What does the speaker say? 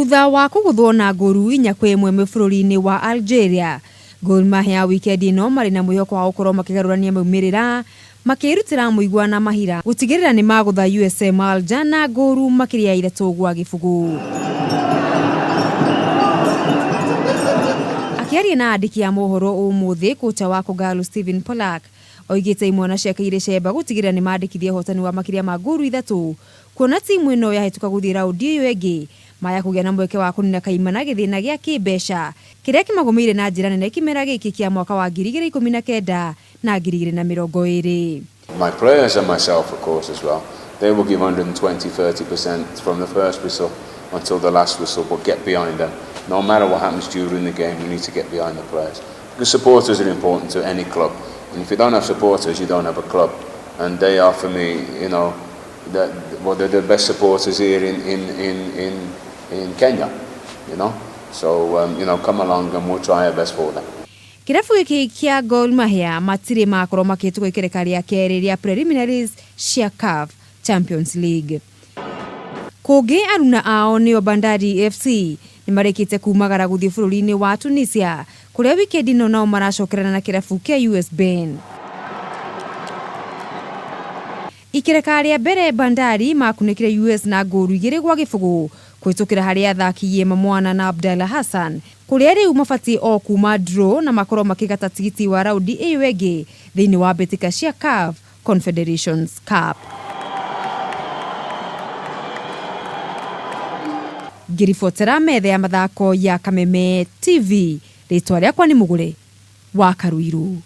Thutha wa kuguthwo na ngoru 4-1 mabũrũri-inĩ wa Algeria, Gor Mahia wikendi ĩno marĩ na mwĩhoko wa gũkorwo makĩgarũrania maumĩrĩra makĩrutĩra mũigwana mahira gũtigĩrĩra nĩ magũtha USM Alger na ngoru makĩria 3-0. Akĩaria na andĩki a mohoro ũmũthĩ, kocha wa Kogalo Steven Polak oigĩte imwana ciake cemba gũtigĩrĩra nĩ mandĩkithia ũhotani wa makĩria ma ngoru 3, kuona timu ĩno yahĩtũka gũthiĩ raundi ĩyo ĩngĩ maya kũgĩa na mweke wa kũnina kaimana gĩthĩna gĩa kĩmbeca kĩrĩa kĩmagũmĩire na njĩra nene kĩmera gĩkĩ kĩa mwaka wa 2019 na 2020. My players and myself, of course, as well. They will give 120-30% from the first whistle until the last whistle, but get behind them. No matter what happens during the game, we need to get behind the players. Because supporters are important to any club. And if you don't have supporters, you don't have a club. And they are, for me, you know, they're the best supporters here in Kenya, you know. So, you know, come along and we'll try our best for them. Kĩrabu gĩkĩ kĩa Gor Mahia matirĩ makorwo makĩhĩtũka ikereka rĩa kerĩ rĩa preliminaries cia CAF Champions League. Kũngĩ aruna ao nĩo Bandari FC nĩ marĩkĩte kumagara gũthiĩ bũrũri-inĩ wa Tunisia, kũrĩa wikendi ĩno nao maracokerana na kĩrabu kĩa US Ben. Ikereka rĩa mbere Bandari makunĩkire US na ngoru 2-0 kũhĩtũkĩra harĩ athaki Yema Mwana na Abdallah Hassan, kũrĩa rĩu mabatiĩ o kuma draw na makorwo makĩgata tigiti wa raundi ĩyo ĩngĩ thĩinĩ wa mbĩtĩka cia CAF Confederations Cup. Ngĩribotera metha ya mathako ya Kameme TV, rĩtwa rĩakwa nĩ Mũgũre wa Karuiru.